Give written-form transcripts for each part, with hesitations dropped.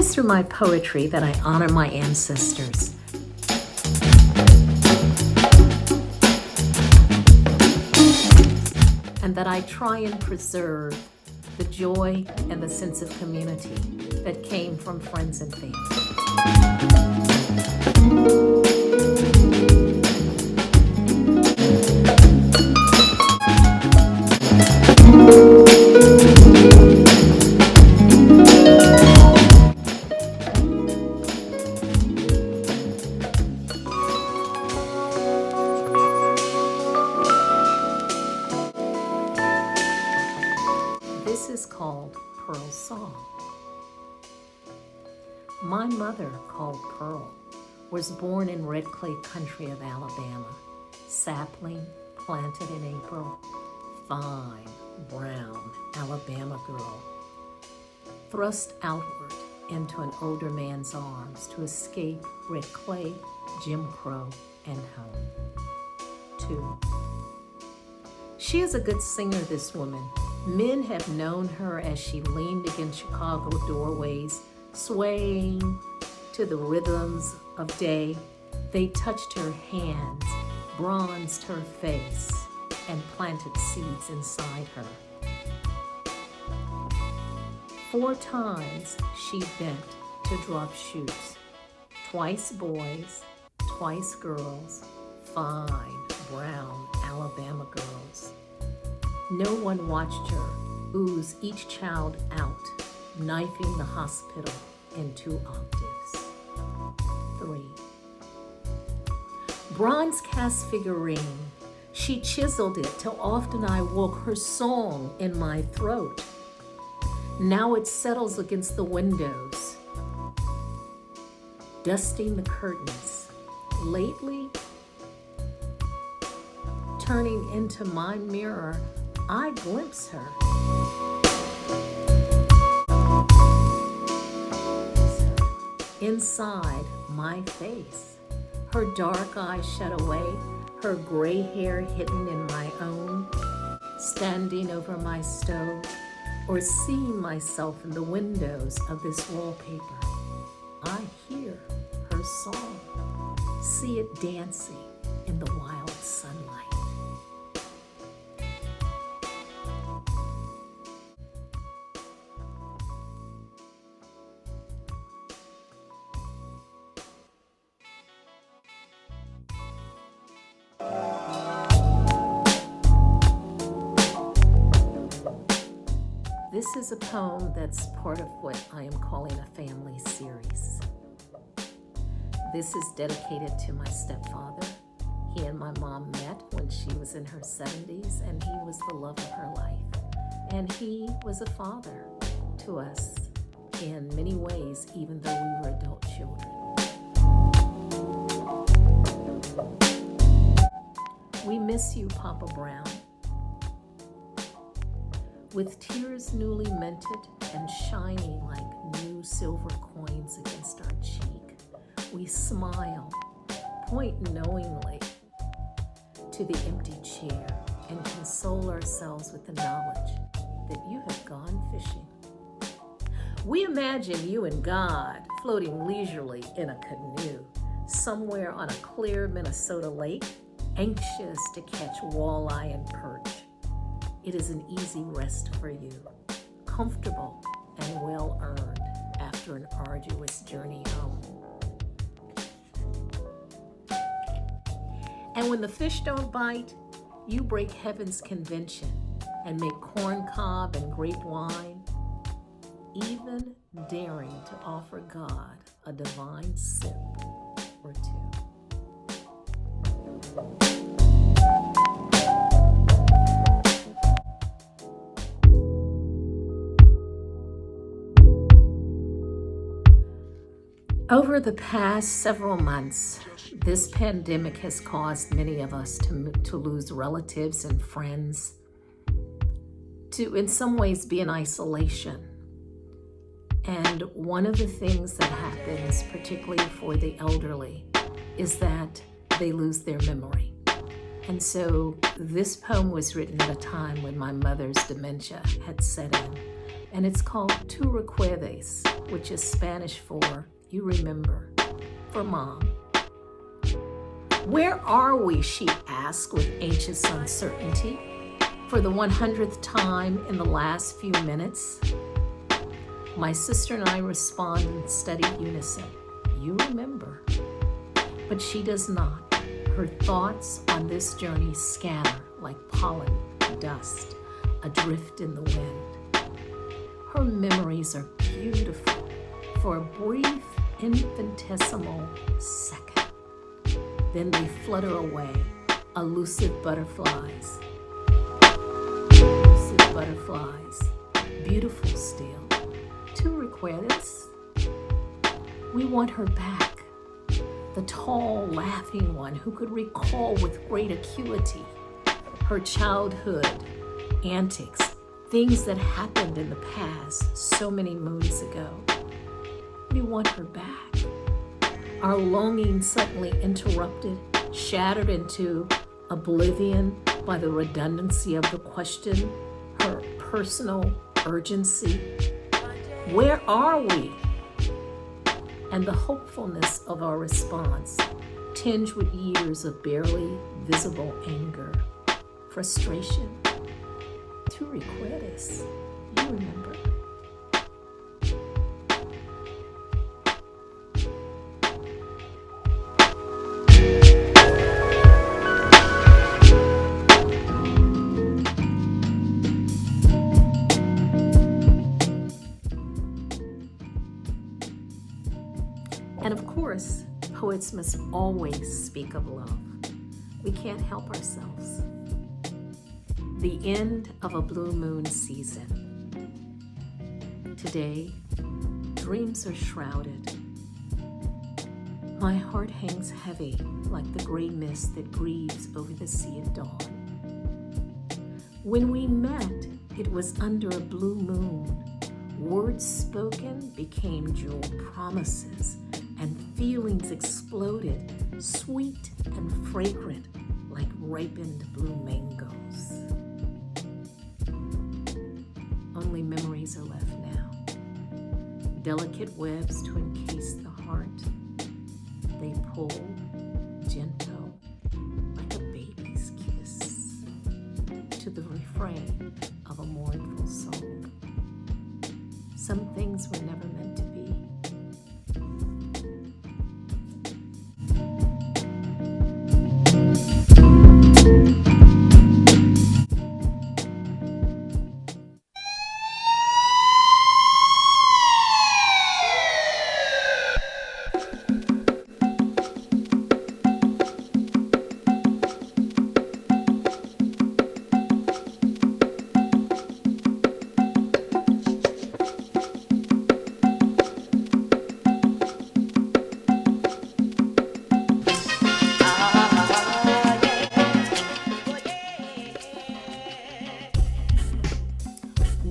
is through my poetry that I honor my ancestors. And that I try and preserve the joy and the sense of community that came from friends and family. This is called Pearl's Song. My mother, called Pearl, was born in red clay country of Alabama, sapling planted in April, fine, brown Alabama girl, thrust outward into an older man's arms to escape red clay, Jim Crow, and home. 2. She is a good singer, this woman. Men have known her as she leaned against Chicago doorways, swaying to the rhythms of day. They touched her hands, bronzed her face, and planted seeds inside her. 4 times she bent to drop shoots. Twice boys, twice girls, fine, brown Alabama girls. No one watched her ooze each child out, knifing the hospital in 2 octaves. 3. Bronze cast figurine, she chiseled it till often I woke her song in my throat. Now it settles against the windows, dusting the curtains. Lately, turning into my mirror, I glimpse her. Inside my face, her dark eyes shut away, her gray hair hidden in my own, standing over my stove, or seeing myself in the windows of this wallpaper. I hear her song, see it dancing in the wild sunlight. This is a poem that's part of what I am calling a family series. This is dedicated to my stepfather. He and my mom met when she was in her 70s, and he was the love of her life. And he was a father to us in many ways, even though we were adult children. We miss you, Papa Brown. With tears newly minted and shining like new silver coins against our cheek, we smile, point knowingly to the empty chair, and console ourselves with the knowledge that you have gone fishing. We imagine you and God floating leisurely in a canoe somewhere on a clear Minnesota lake, anxious to catch walleye and perch. It is an easy rest for you, comfortable and well-earned after an arduous journey home. And when the fish don't bite, you break heaven's convention and make corn cob and grape wine, even daring to offer God a divine sip or 2. Over the past several months, this pandemic has caused many of us to lose relatives and friends, to in some ways be in isolation. And one of the things that happens, particularly for the elderly, is that they lose their memory. And so this poem was written at a time when my mother's dementia had set in. and it's called Tu recuerdes, which is Spanish for you remember, for Mom. Where are we, she asked with anxious uncertainty, for the 100th time in the last few minutes. My sister and I respond in steady unison, you remember. But she does not. Her thoughts on this journey scatter like pollen, dust, adrift in the wind. Her memories are beautiful for a brief, infinitesimal second. Then they flutter away, elusive butterflies. Elusive butterflies, beautiful still. Tu recuerdas? We want her back. The tall, laughing one who could recall with great acuity her childhood antics, things that happened in the past so many moons ago. We want her back. Our longing suddenly interrupted, shattered into oblivion by the redundancy of the question, her personal urgency. Where are we? And the hopefulness of our response, tinged with years of barely visible anger, frustration. Tu recuerdas, you remember. And of course, poets must always speak of love. We can't help ourselves. The end of a blue moon season. Today, dreams are shrouded. My heart hangs heavy like the gray mist that grieves over the sea at dawn. When we met, it was under a blue moon. Words spoken became jewel promises, and feelings exploded, sweet and fragrant like ripened blue mangoes. Only memories are left now. Delicate webs to encase the heart. They pull, gentle, like a baby's kiss, to the refrain of a mournful song. Some things were never meant to be.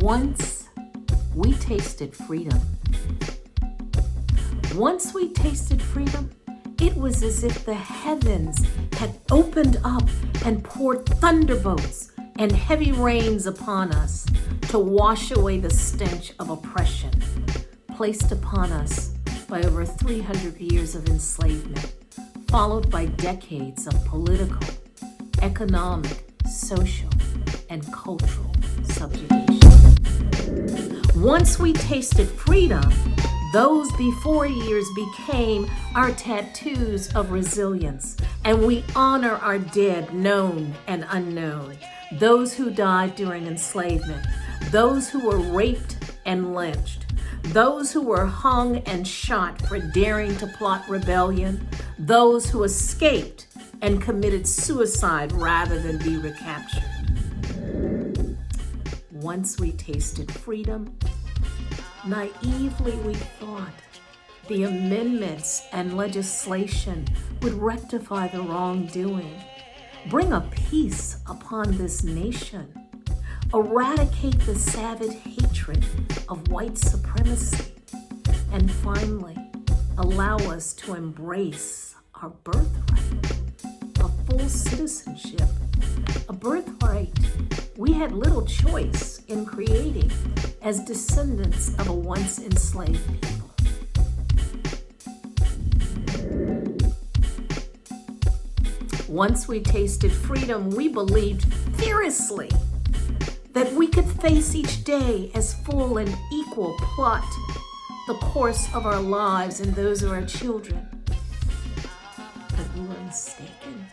Once we tasted freedom. Once we tasted freedom, it was as if the heavens had opened up and poured thunderbolts and heavy rains upon us to wash away the stench of oppression placed upon us by over 300 years of enslavement, followed by decades of political, economic, social, and cultural subjugation. Once we tasted freedom, those before years became our tattoos of resilience, and we honor our dead, known and unknown, those who died during enslavement, those who were raped and lynched, those who were hung and shot for daring to plot rebellion, those who escaped and committed suicide rather than be recaptured. Once we tasted freedom, naively we thought the amendments and legislation would rectify the wrongdoing, bring a peace upon this nation, eradicate the savage hatred of white supremacy, and finally allow us to embrace our birthright, a full citizenship, a birthright we had little choice in creating as descendants of a once enslaved people. Once we tasted freedom, we believed fiercely that we could face each day as full and equal, plot the course of our lives and those of our children. But we were mistaken.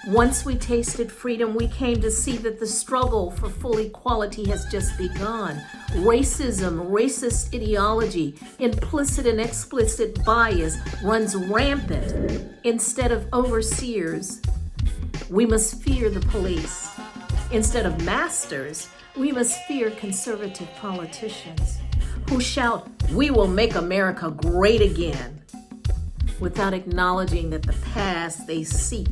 Once we tasted freedom, we came to see that the struggle for full equality has just begun. Racism, racist ideology, implicit and explicit bias runs rampant. Instead of overseers, we must fear the police. Instead of masters, we must fear conservative politicians who shout, "We will make America great again," without acknowledging that the past they seek,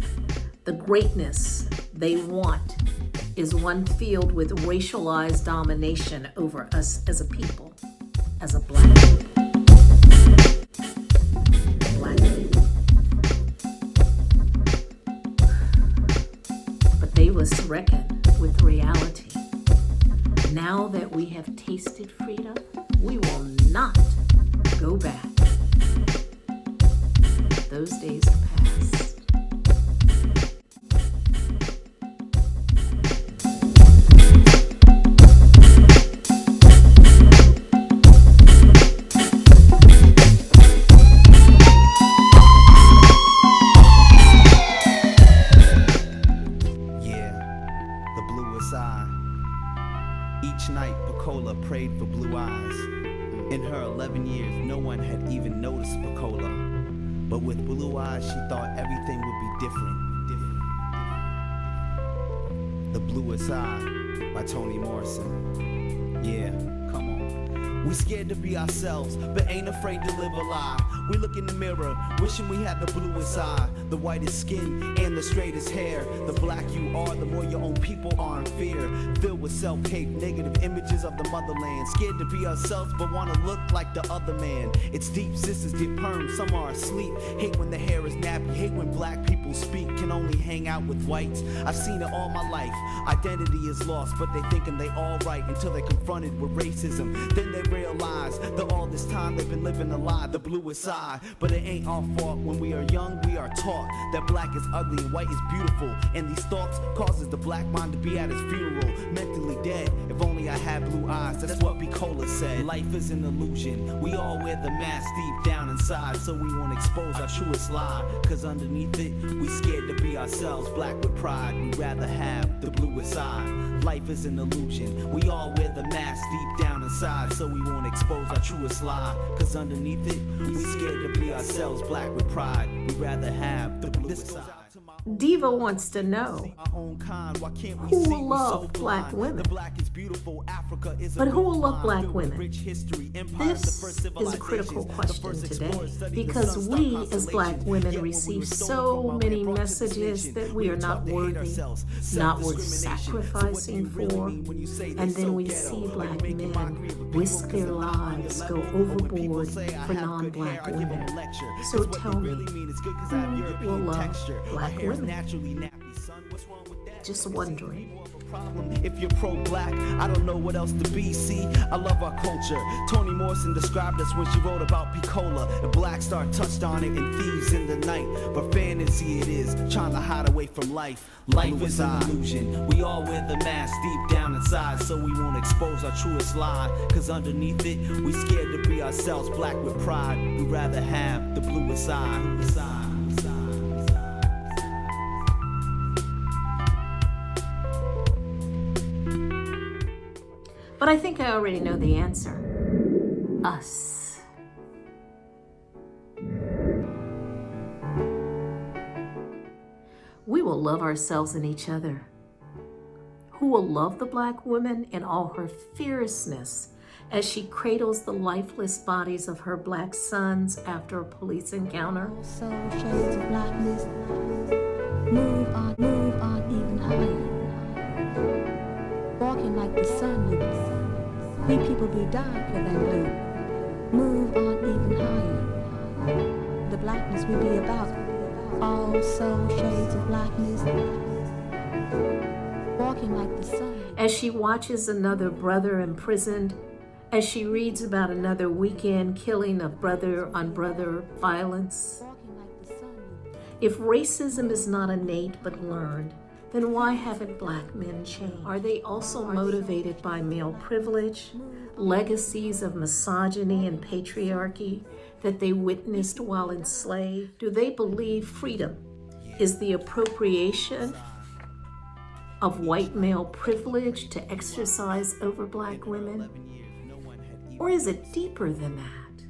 the greatness they want, is one filled with racialized domination over us as a people, as a black people. Black people. But they must reckon with reality. Now that we have tasted freedom, we will not go back. Those days are past. Each night, Pecola prayed for blue eyes. In her 11 years, no one had even noticed Pecola. But with blue eyes, she thought everything would be different. The Bluest Eye by Toni Morrison. Yeah, come on. We scared to be ourselves, but ain't afraid to live a lie. We look in the mirror, wishing we had the bluest eye, the whitest skin, and the straightest hair. The black you are, the more your own people are in fear. Filled with self-hate, negative images of the motherland. Scared to be ourselves, but wanna look like the other man. It's deep, sisters get permed, some are asleep. Hate when the hair is nappy, hate when black people speak. Can only hang out with whites. I've seen it all my life. Identity is lost, but they thinking they all right until they confronted with racism. Then they realize that all this time they've been living a lie, the bluest eye. But it ain't our fault. When we are young, we are taught that black is ugly and white is beautiful. And these thoughts causes the black mind to be at his funeral, mentally dead. If only I had blue eyes, that's what Pecola said. Life is an illusion. We all wear the mask deep down inside, so we won't expose our truest lie. Cause underneath it, we scared to be ourselves, black with pride. We'd rather have the bluest eye. Life is an illusion. We all wear the mask deep down inside, so we won't expose our truest lie. Cause underneath it, we scared to be ourselves, black with pride. We'd rather have the bluest eye. Diva wants to know who will love black women. But who will love black women? This is a critical question today because we as black women receive so many messages that we are not worthy, not worth sacrificing for, and then we see black men risk their lives, go overboard for non-black women. So tell me, who will love black women? Just wondering. If you're pro-black, I don't know what else to be. See, I love our culture. Toni Morrison described us when she wrote about Pecola. The Black Star touched on it in Thieves in the Night. But fantasy it is, trying to hide away from life. Life is an illusion. We all wear the mask deep down inside, so we won't expose our truest lie. Cause underneath it, we scared to be ourselves, black with pride. We'd rather have the bluest eye. But I think I already know the answer. Us. We will love ourselves and each other. Who will love the black woman in all her fierceness as she cradles the lifeless bodies of her black sons after a police encounter? So shades of blackness, move on even higher. Walking like the sun loops. We people be dying for that loop. Move on even higher. The blackness we be about. All soul shades of blackness. walking like the sun. As she watches another brother imprisoned, as she reads about another weekend killing of brother-on-brother violence. Walking like the sun. If racism is not innate but learned, then why haven't black men changed? Are they also motivated by male privilege, legacies of misogyny and patriarchy that they witnessed while enslaved? Do they believe freedom is the appropriation of white male privilege to exercise over black women? Or is it deeper than that?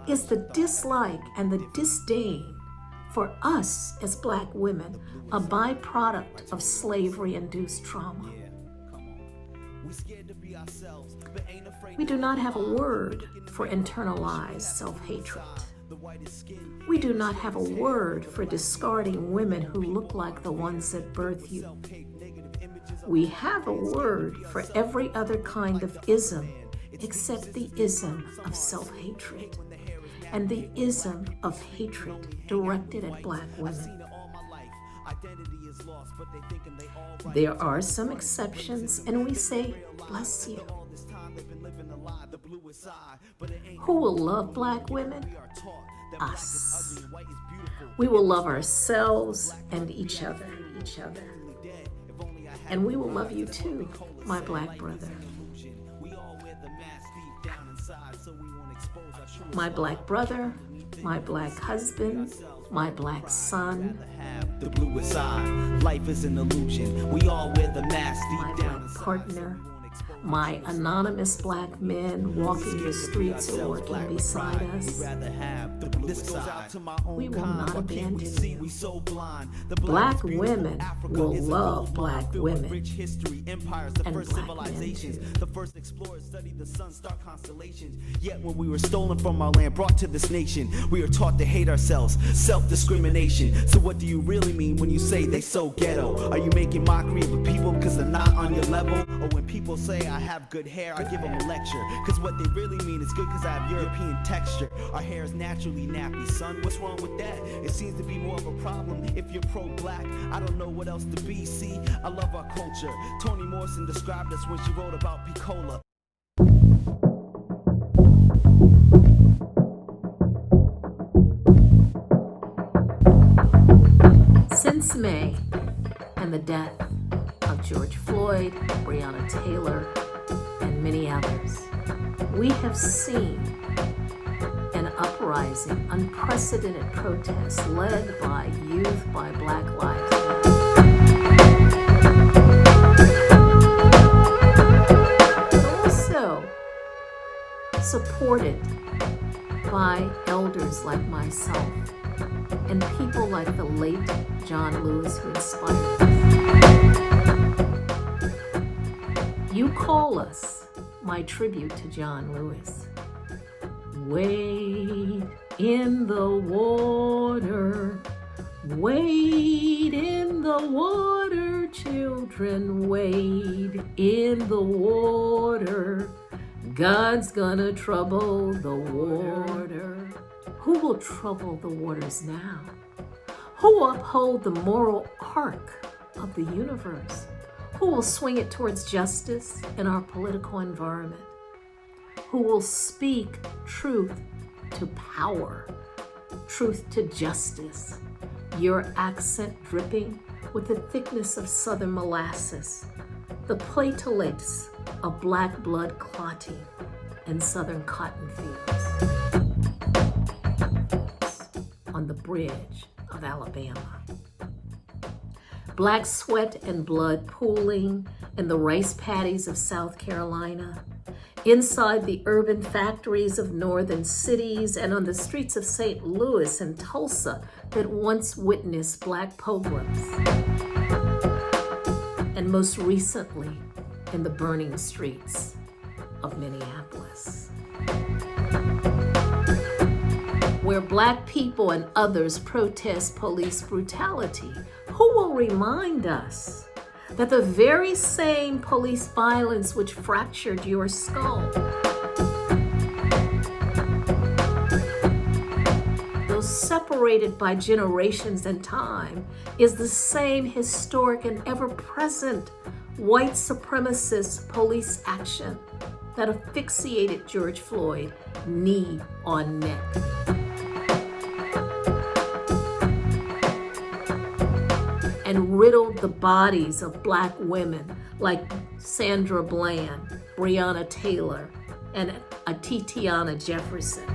Is the dislike and the disdain for us as black women a byproduct of slavery-induced trauma? We do not have a word for internalized self-hatred. We do not have a word for discarding women who look like the ones that birth you. We have a word for every other kind of ism except the ism of self-hatred and the ism of hatred directed at black women. There are some exceptions, and we say, bless you. Who will love black women? Us. We will love ourselves and each other. And we will love you too, my black brother. My black brother, my black husband, my black son, the bluest eye. Life is an illusion. We all wear the mask my deep down black inside. partner, my anonymous black men walking the streets or working beside us. This goes out to my own We will kind. not What can't we abandon see? you. We so blind. The Black is beautiful. women Africa will is a love gold black mine filled with women. rich history, empires, the And first black men, civilizations, too. the first explorers studied the sun, star constellations. Yet when we were stolen from our land, brought to this nation, we are taught to hate ourselves, self-discrimination. So what do you really mean when you say they so ghetto? Are you making mockery of the people because they're not on your level? Or when people say I have good hair, I give them a lecture, because what they really mean is good because I have European texture. Our hair is naturally nappy, son. What's wrong with that? It seems to be more of a problem if you're pro-black. I don't know what else to be. See, I love our culture. Toni Morrison described us when she wrote about Piccola. Since May and the death of George Floyd, Breonna Taylor, and many others, we have seen an uprising, unprecedented protests led by youth, by Black Lives Matter. But also supported by elders like myself and people like the late John Lewis, who inspired us. You call us, my tribute to John Lewis. Wade in the water, wade in the water, children, wade in the water. God's gonna trouble the water. Who will trouble the waters now? Who will uphold the moral arc of the universe? Who will swing it towards justice in our political environment? Who will speak truth to power, truth to justice? Your accent dripping with the thickness of southern molasses, the platelets of black blood clotting in southern cotton fields. On the bridge of Alabama. Black sweat and blood pooling in the rice paddies of South Carolina, inside the urban factories of northern cities, and on the streets of St. Louis and Tulsa that once witnessed black pogroms. And most recently, in the burning streets of Minneapolis, where black people and others protest police brutality. Who will remind us that the very same police violence which fractured your skull, those separated by generations and time, is the same historic and ever-present white supremacist police action that asphyxiated George Floyd knee on neck. And riddled the bodies of Black women like Sandra Bland, Breonna Taylor, and Atitiana Jefferson,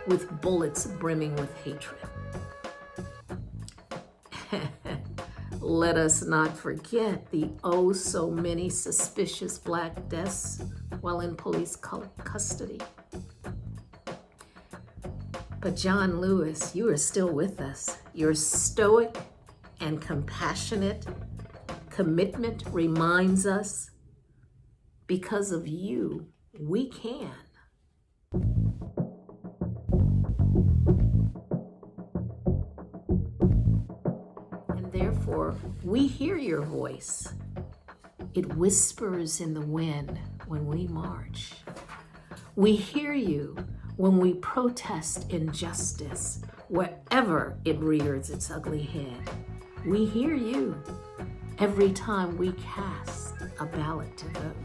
with bullets brimming with hatred. Let us not forget the oh so many suspicious Black deaths while in police custody. But John Lewis, you are still with us. Your stoic and compassionate commitment reminds us, because of you, we can. And therefore, we hear your voice. It whispers in the wind when we march. We hear you when we protest injustice wherever it rears its ugly head. We hear you every time we cast a ballot to vote.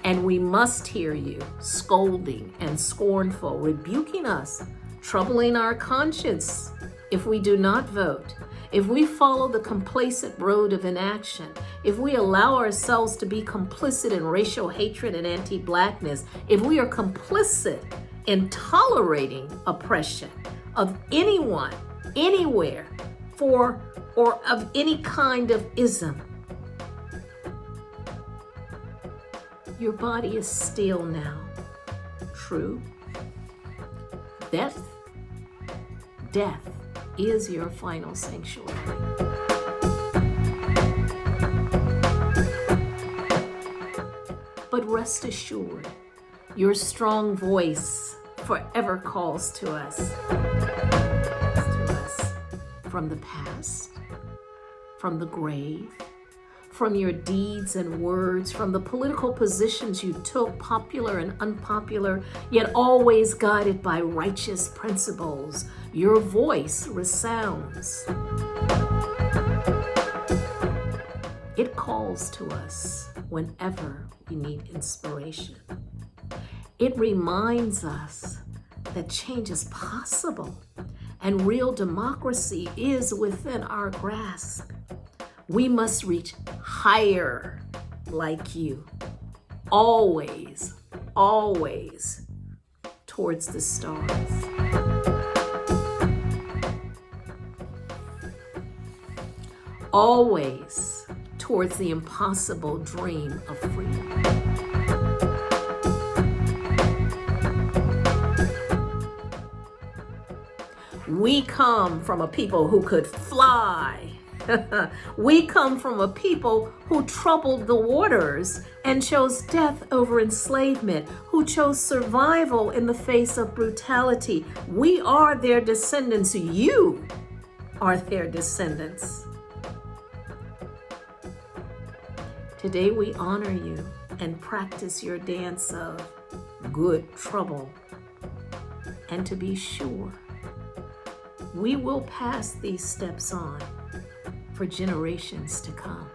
And we must hear you scolding and scornful, rebuking us, troubling our conscience if we do not vote, if we follow the complacent road of inaction, if we allow ourselves to be complicit in racial hatred and anti-Blackness, if we are complicit in tolerating oppression of anyone, anywhere, for or of any kind of ism. Your body is still now. True. Death is your final sanctuary. But rest assured, your strong voice forever calls to us. From the past, from the grave, from your deeds and words, from the political positions you took, popular and unpopular, yet always guided by righteous principles. Your voice resounds. It calls to us whenever we need inspiration. It reminds us that change is possible and real democracy is within our grasp. We must reach higher like you. Always, always towards the stars. Always towards the impossible dream of freedom. We come from a people who could fly. We come from a people who troubled the waters and chose death over enslavement, who chose survival in the face of brutality. We are their descendants. You are their descendants. Today we honor you and practice your dance of good trouble. And to be sure, we will pass these steps on for generations to come.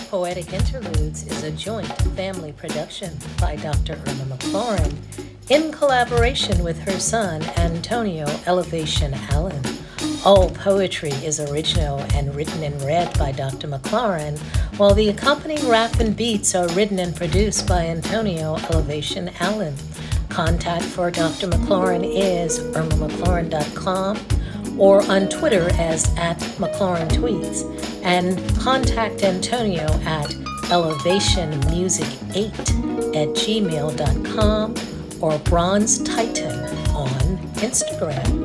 Poetic Interludes is a joint family production by Dr. Irma McClaurin in collaboration with her son, Antonio Elevation Allen. All poetry is original and written and read by Dr. McClaurin, while the accompanying rap and beats are written and produced by Antonio Elevation Allen. Contact for Dr. McClaurin is irmamcclaurin.com or on Twitter as @McClaurinTweets, and contact Antonio at elevationmusic8@gmail.com or Bronze Titan on Instagram.